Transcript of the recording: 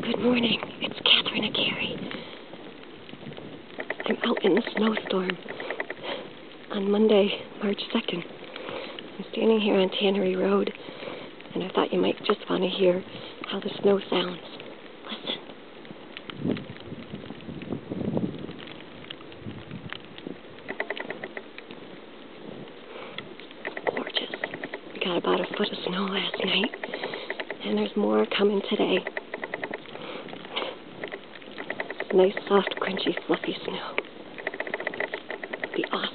Good morning. It's Kathryn Acciari. I'm out in the snowstorm on Monday, March 2nd. I'm standing here on Tannery Road, and I thought you might just want to hear how the snow sounds. Listen. It's gorgeous. We got about a foot of snow last night, and there's more coming today. Nice, soft, crunchy, fluffy snow. It'll be awesome.